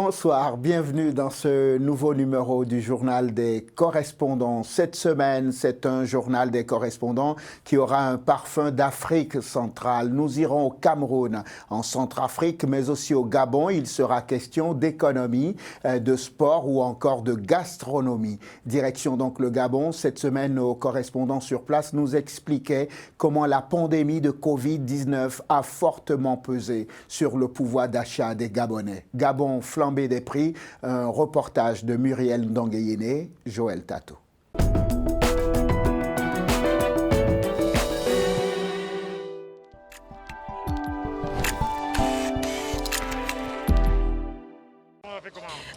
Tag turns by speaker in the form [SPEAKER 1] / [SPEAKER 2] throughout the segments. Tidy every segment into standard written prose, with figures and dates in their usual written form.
[SPEAKER 1] Bonsoir, bienvenue dans ce nouveau numéro du journal des correspondants. Cette semaine, c'est un journal des correspondants qui aura un parfum d'Afrique centrale. Nous irons au Cameroun, en Centrafrique, mais aussi au Gabon. Il sera question d'économie, de sport ou encore de gastronomie. Direction donc le Gabon. Cette semaine, nos correspondants sur place nous expliquaient comment la pandémie de Covid-19 a fortement pesé sur le pouvoir d'achat des Gabonais. Gabon, flambée des prix, un reportage de Muriel Ndangueyene, Joël Tato.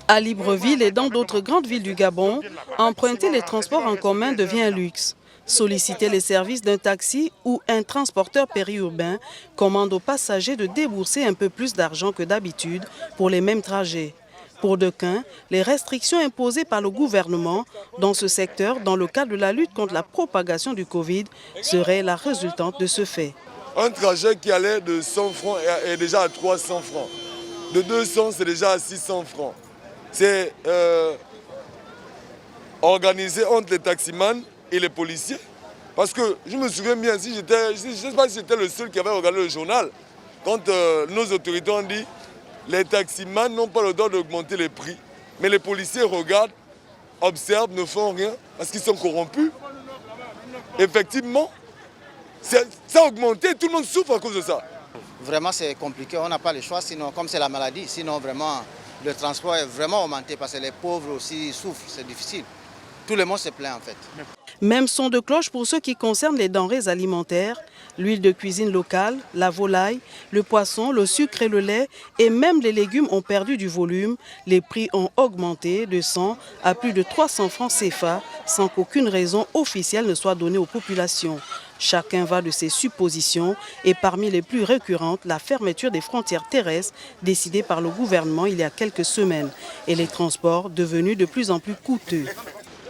[SPEAKER 2] À Libreville et dans d'autres grandes villes du Gabon, emprunter les transports en commun devient un luxe. Solliciter les services d'un taxi ou un transporteur périurbain commande aux passagers de débourser un peu plus d'argent que d'habitude pour les mêmes trajets. Pour d'aucuns, les restrictions imposées par le gouvernement dans ce secteur dans le cadre de la lutte contre la propagation du Covid seraient la résultante de ce fait.
[SPEAKER 3] Un trajet qui allait de 100 francs est déjà à 300 francs. De 200, c'est déjà à 600 francs. C'est organisé entre les taximans et les policiers. Parce que je me souviens bien, je ne sais pas si j'étais le seul qui avait regardé le journal, quand nos autorités ont dit les taximans n'ont pas le droit d'augmenter les prix. Mais les policiers regardent, observent, ne font rien parce qu'ils sont corrompus. Effectivement, ça a augmenté, tout le monde souffre à cause de ça.
[SPEAKER 4] Vraiment, c'est compliqué, on n'a pas le choix, sinon, comme c'est la maladie, sinon vraiment, le transport est vraiment augmenté parce que les pauvres aussi souffrent, c'est difficile. Tout le monde se plaint en fait.
[SPEAKER 2] Même son de cloche pour ce qui concerne les denrées alimentaires, l'huile de cuisine locale, la volaille, le poisson, le sucre et le lait et même les légumes ont perdu du volume. Les prix ont augmenté de 100 à plus de 300 francs CFA sans qu'aucune raison officielle ne soit donnée aux populations. Chacun va de ses suppositions et parmi les plus récurrentes, la fermeture des frontières terrestres décidée par le gouvernement il y a quelques semaines et les transports devenus de plus en plus coûteux.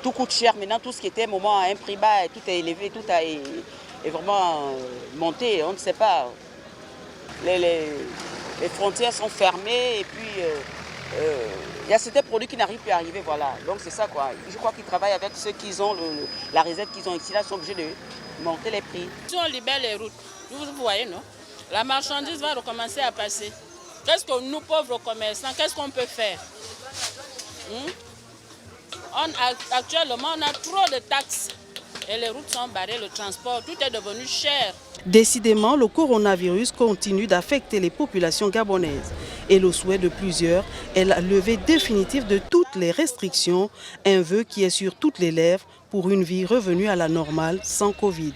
[SPEAKER 5] Tout coûte cher maintenant, tout ce qui était un moment à un prix bas, tout est élevé, tout est vraiment monté, on ne sait pas. Les frontières sont fermées et puis il y a certains produits qui n'arrivent plus à arriver, voilà. Donc c'est ça quoi. Je crois qu'ils travaillent avec ceux qui ont la réserve qu'ils ont ici, là, ils sont obligés de monter les prix.
[SPEAKER 6] Si on libère les routes, vous voyez, non? La marchandise va recommencer à passer. Qu'est-ce que nous, pauvres commerçants, qu'est-ce qu'on peut faire? Actuellement, on a trop de taxes et les routes sont barrées, le transport, tout est devenu cher.
[SPEAKER 2] Décidément, le coronavirus continue d'affecter les populations gabonaises et le souhait de plusieurs est la levée définitive de toutes les restrictions, un vœu qui est sur toutes les lèvres pour une vie revenue à la normale sans Covid.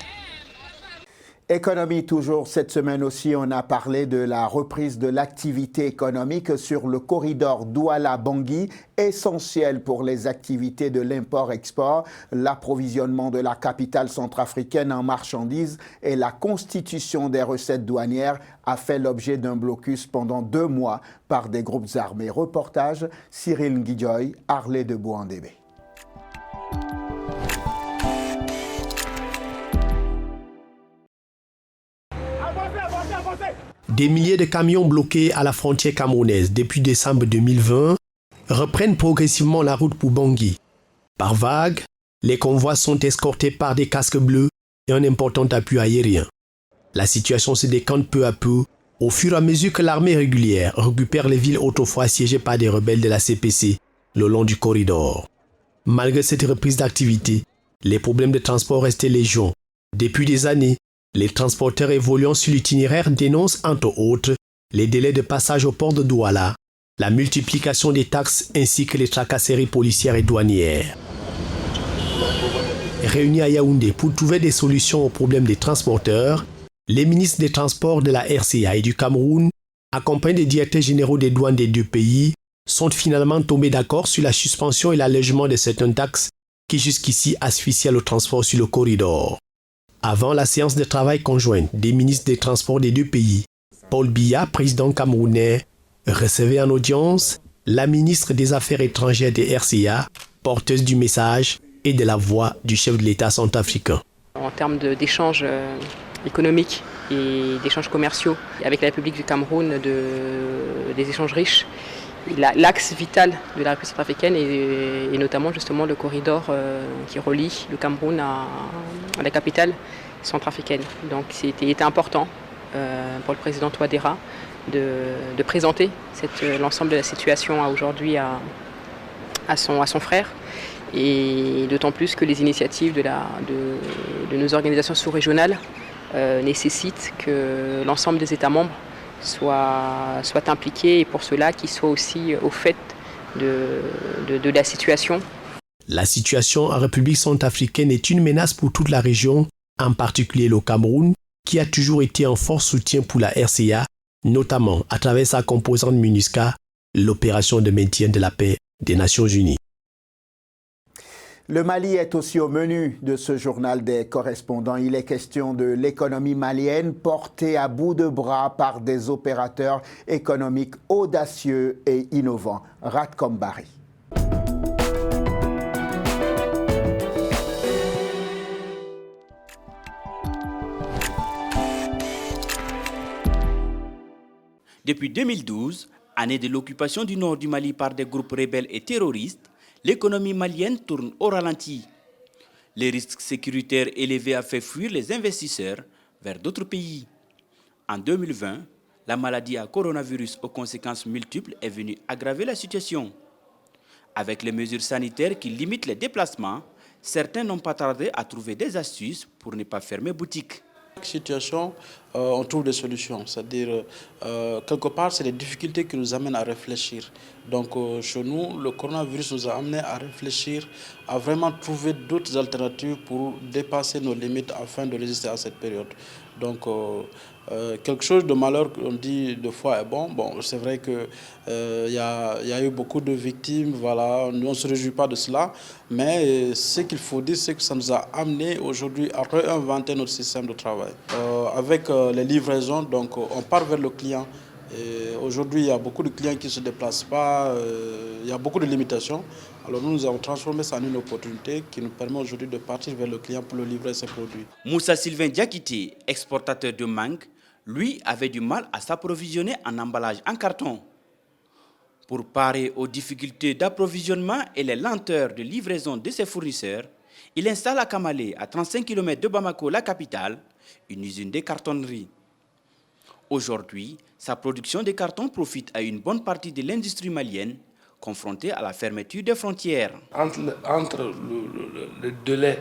[SPEAKER 1] Économie toujours, cette semaine aussi, on a parlé de la reprise de l'activité économique sur le corridor Douala-Bangui, essentiel pour les activités de l'import-export, l'approvisionnement de la capitale centrafricaine en marchandises et la constitution des recettes douanières a fait l'objet d'un blocus pendant 2 mois par des groupes armés. Reportage Cyril Nguidjoy, Harley de Bouandébé.
[SPEAKER 7] Des milliers de camions bloqués à la frontière camerounaise depuis décembre 2020 reprennent progressivement la route pour Bangui. Par vagues, les convois sont escortés par des casques bleus et un important appui aérien. La situation se décante peu à peu au fur et à mesure que l'armée régulière récupère les villes autrefois assiégées par des rebelles de la CPC le long du corridor. Malgré cette reprise d'activité, les problèmes de transport restent légion. Depuis des années, les transporteurs évoluant sur l'itinéraire dénoncent entre autres les délais de passage au port de Douala, la multiplication des taxes ainsi que les tracasseries policières et douanières. Réunis à Yaoundé pour trouver des solutions aux problèmes des transporteurs, les ministres des Transports de la RCA et du Cameroun, accompagnés des directeurs généraux des douanes des deux pays, sont finalement tombés d'accord sur la suspension et l'allègement de certaines taxes qui jusqu'ici asphyxiaient le transport sur le corridor. Avant la séance de travail conjointe des ministres des Transports des deux pays, Paul Biya, président camerounais, recevait en audience la ministre des Affaires étrangères des RCA, porteuse du message et de la voix du chef de l'État centrafricain.
[SPEAKER 8] En termes d'échanges économiques et d'échanges commerciaux avec la République du Cameroun, des échanges riches l'axe vital de la République centrafricaine et notamment justement le corridor qui relie le Cameroun à la capitale centrafricaine. Donc il était important pour le président Touadéra de présenter l'ensemble de la situation aujourd'hui à son frère, et d'autant plus que les initiatives de nos organisations sous-régionales nécessitent que l'ensemble des États membres soient impliqués, et pour cela qu'ils soient aussi au fait de la situation.
[SPEAKER 7] La situation en République centrafricaine est une menace pour toute la région, en particulier le Cameroun, qui a toujours été un fort soutien pour la RCA, notamment à travers sa composante MINUSCA, l'opération de maintien de la paix des Nations Unies.
[SPEAKER 1] Le Mali est aussi au menu de ce journal des correspondants. Il est question de l'économie malienne portée à bout de bras par des opérateurs économiques audacieux et innovants. Ratcom Barry.
[SPEAKER 9] Depuis 2012, année de l'occupation du nord du Mali par des groupes rebelles et terroristes, l'économie malienne tourne au ralenti. Les risques sécuritaires élevés ont fait fuir les investisseurs vers d'autres pays. En 2020, la maladie à coronavirus aux conséquences multiples est venue aggraver la situation. Avec les mesures sanitaires qui limitent les déplacements, certains n'ont pas tardé à trouver des astuces pour ne pas fermer boutique.
[SPEAKER 10] Chaque situation, on trouve des solutions. C'est-à-dire, quelque part, c'est les difficultés qui nous amènent à réfléchir. Donc, chez nous, le coronavirus nous a amenés à réfléchir, à vraiment trouver d'autres alternatives pour dépasser nos limites afin de résister à cette période. Donc, quelque chose de malheur, on dit deux fois, est bon. Bon, c'est vrai qu'il y a eu beaucoup de victimes, voilà, nous, on ne se réjouit pas de cela. Mais ce qu'il faut dire, c'est que ça nous a amené aujourd'hui à réinventer notre système de travail. Avec les livraisons, donc, on part vers le client. Aujourd'hui, il y a beaucoup de clients qui ne se déplacent pas, il y a beaucoup de limitations. Alors nous avons transformé ça en une opportunité qui nous permet aujourd'hui de partir vers le client pour le livrer ses produits.
[SPEAKER 9] Moussa Sylvain Diakité, exportateur de mangue, lui avait du mal à s'approvisionner en emballage en carton. Pour parer aux difficultés d'approvisionnement et les lenteurs de livraison de ses fournisseurs, il installe à Kamalé, à 35 km de Bamako, la capitale, une usine de cartonnerie. Aujourd'hui, sa production de carton profite à une bonne partie de l'industrie malienne, confrontée à la fermeture des frontières.
[SPEAKER 11] Entre le délai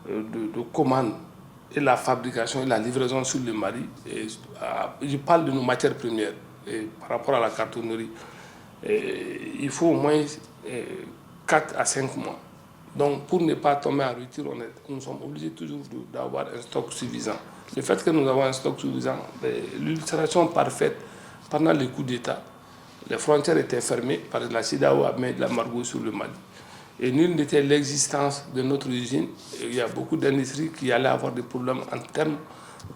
[SPEAKER 11] de commande et la fabrication et la livraison sur le Mali, je parle de nos matières premières par rapport à la cartonnerie, il faut au moins 4 à 5 mois. Donc pour ne pas tomber en rupture, nous sommes obligés toujours d'avoir un stock suffisant. Le fait que nous avons un stock suffisant, l'illustration parfaite, pendant les coups d'État, les frontières étaient fermées par la CEDEAO a mis de l'embargo sur le Mali. Et nul n'était l'existence de notre usine. Il y a beaucoup d'industries qui allaient avoir des problèmes en termes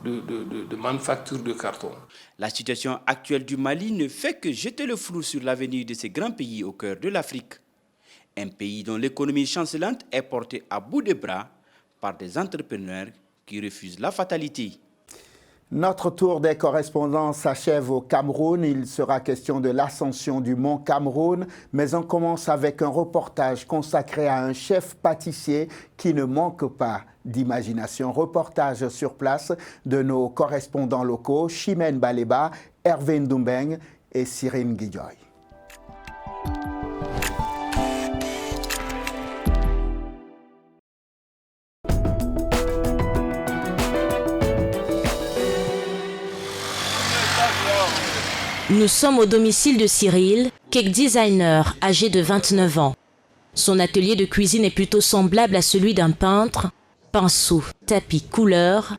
[SPEAKER 11] de manufacture de carton.
[SPEAKER 9] La situation actuelle du Mali ne fait que jeter le flou sur l'avenir de ces grands pays au cœur de l'Afrique. Un pays dont l'économie chancelante est portée à bout de bras par des entrepreneurs qui refusent la fatalité.
[SPEAKER 1] Notre tour des correspondants s'achève au Cameroun. Il sera question de l'ascension du mont Cameroun, mais on commence avec un reportage consacré à un chef pâtissier qui ne manque pas d'imagination. Reportage sur place de nos correspondants locaux, Chimène Baleba, Hervé Ndumbeng et Cyrine Guidjoy.
[SPEAKER 12] Nous sommes au domicile de Cyril, cake designer âgé de 29 ans. Son atelier de cuisine est plutôt semblable à celui d'un peintre. Pinceau, tapis, couleurs.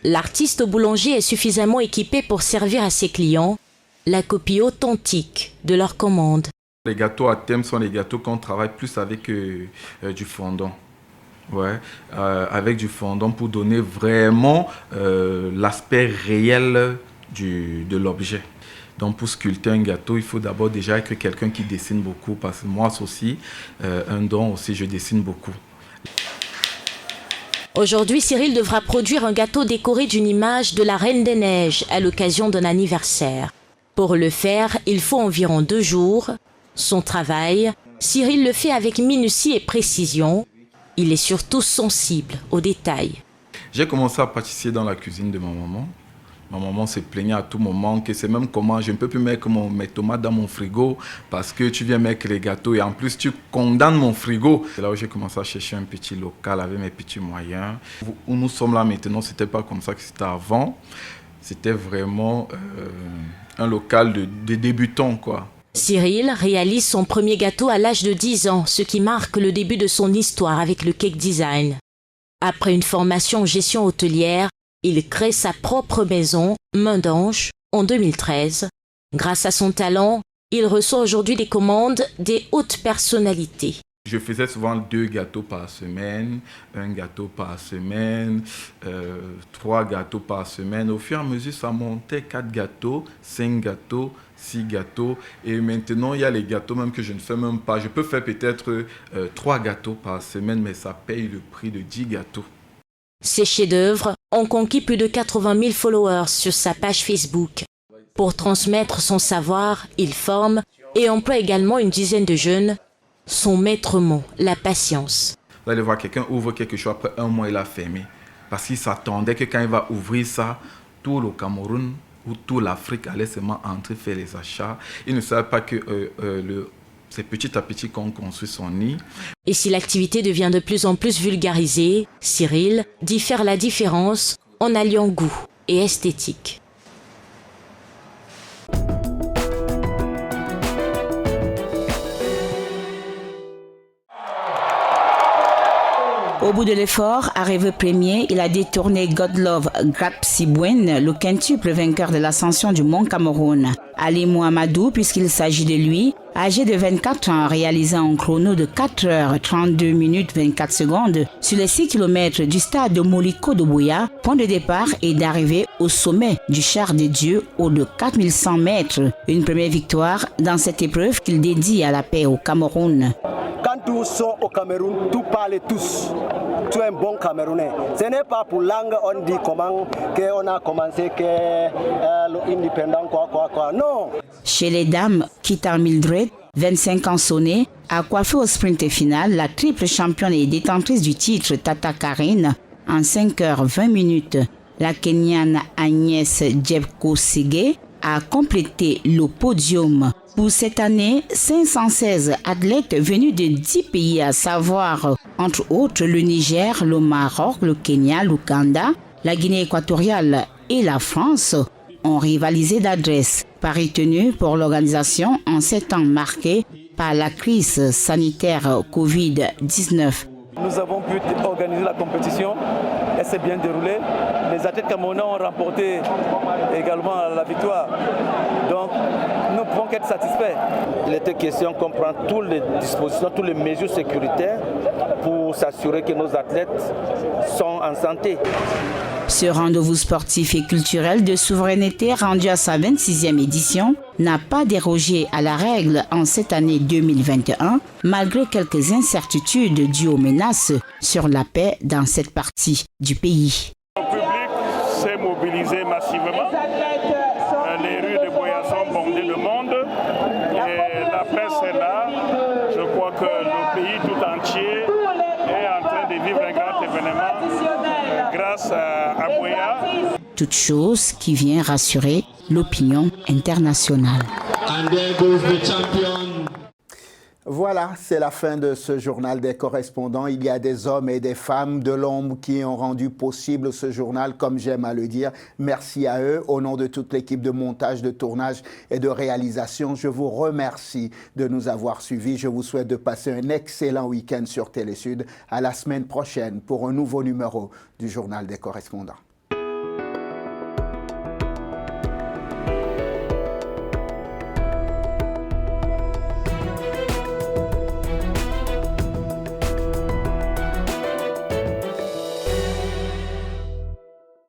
[SPEAKER 12] L'artiste boulanger est suffisamment équipé pour servir à ses clients la copie authentique de leurs commandes.
[SPEAKER 13] Les gâteaux à thème sont les gâteaux qu'on travaille plus avec du fondant. Ouais, avec du fondant pour donner vraiment l'aspect réel de l'objet. Donc pour sculpter un gâteau, il faut d'abord déjà être quelqu'un qui dessine beaucoup, parce que moi c'est aussi un don aussi, je dessine beaucoup.
[SPEAKER 12] Aujourd'hui, Cyril devra produire un gâteau décoré d'une image de la Reine des Neiges à l'occasion d'un anniversaire. Pour le faire, il faut environ 2 jours, Son travail, Cyril le fait avec minutie et précision. Il est surtout sensible aux détails.
[SPEAKER 13] J'ai commencé à pâtisser dans la cuisine de ma maman. Ma maman se plaignait à tout moment que c'est même comment je ne peux plus mettre mes tomates dans mon frigo parce que tu viens mettre les gâteaux et en plus tu condamnes mon frigo. C'est là où j'ai commencé à chercher un petit local avec mes petits moyens. Où nous sommes là maintenant, ce n'était pas comme ça que c'était avant. C'était vraiment un local de débutants, quoi.
[SPEAKER 12] Cyril réalise son premier gâteau à l'âge de 10 ans, ce qui marque le début de son histoire avec le cake design. Après une formation en gestion hôtelière, il crée sa propre maison, Main d'Ange, en 2013. Grâce à son talent, il reçoit aujourd'hui des commandes des hautes personnalités.
[SPEAKER 13] Je faisais souvent 2 gâteaux par semaine, 1 gâteau par semaine, 3 gâteaux par semaine. Au fur et à mesure, ça montait 4 gâteaux, 5 gâteaux, 6 gâteaux. Et maintenant, il y a les gâteaux même que je ne fais même pas. Je peux faire peut-être 3 gâteaux par semaine, mais ça paye le prix de 10 gâteaux.
[SPEAKER 12] Ses chefs-d'œuvre ont conquis plus de 80 000 followers sur sa page Facebook. Pour transmettre son savoir, il forme et emploie également une dizaine de jeunes. Son maître mot, la patience.
[SPEAKER 13] Vous allez voir, quelqu'un ouvre quelque chose, après 1 mois, il a fermé. Parce qu'il s'attendait que quand il va ouvrir ça, tout le Cameroun ou toute l'Afrique allait seulement entrer faire les achats. Il ne savait pas que c'est petit à petit qu'on construit son nid.
[SPEAKER 12] Et si l'activité devient de plus en plus vulgarisée, Cyril dit faire la différence en alliant goût et esthétique.
[SPEAKER 14] Au bout de l'effort, arrivé premier, il a détourné Godlove Grapsibwen, le quintuple vainqueur de l'ascension du Mont Cameroun. Ali Mohamedou, puisqu'il s'agit de lui, âgé de 24 ans, réalisant un chrono de 4 heures 32 minutes 24 secondes sur les 6 km du stade de Moliko de Bouya, point de départ et d'arrivée au sommet du char de Dieu haut de 4100 mètres. Une première victoire dans cette épreuve qu'il dédie à la paix au Cameroun.
[SPEAKER 15] Quand tous sont au Cameroun, tous parlent tous. Tu es un bon Camerounais. Ce n'est pas pour langue, on dit comment qu'on a commencé l'indépendant, quoi. Non.
[SPEAKER 14] Chez les dames, Kita Mildred, 25 ans sonnés, a coiffé au sprint final la triple championne et détentrice du titre Tata Karine en 5 heures 20 minutes. La Kenyane Agnès Jebkosige a complété le podium. Pour cette année, 516 athlètes venus de 10 pays, à savoir, entre autres, le Niger, le Maroc, le Kenya, l'Ouganda, la Guinée équatoriale et la France, ont rivalisé d'adresse. Paris tenu pour l'organisation en ces temps marqués par la crise sanitaire Covid-19.
[SPEAKER 15] Nous avons pu organiser la compétition, elle s'est bien déroulée. Les athlètes camerounais ont remporté également la victoire. Donc, nous ne pouvons qu'être satisfaits. Il était question qu'on prenne toutes les dispositions, toutes les mesures sécuritaires pour s'assurer que nos athlètes sont en santé.
[SPEAKER 14] Ce rendez-vous sportif et culturel de souveraineté rendu à sa 26e édition n'a pas dérogé à la règle en cette année 2021, malgré quelques incertitudes dues aux menaces sur la paix dans cette partie du pays.
[SPEAKER 16] Le public s'est mobilisé massivement. Les rues de Bouya sont bondées de monde et la presse est là. Je crois que le pays tout entier est en train de vivre un grand événement grâce à Bouya.
[SPEAKER 14] Toute chose qui vient rassurer l'opinion internationale.
[SPEAKER 1] Voilà, c'est la fin de ce journal des correspondants. Il y a des hommes et des femmes de l'ombre qui ont rendu possible ce journal, comme j'aime à le dire. Merci à eux. Au nom de toute l'équipe de montage, de tournage et de réalisation, je vous remercie de nous avoir suivis. Je vous souhaite de passer un excellent week-end sur Télé Sud. À la semaine prochaine pour un nouveau numéro du journal des correspondants.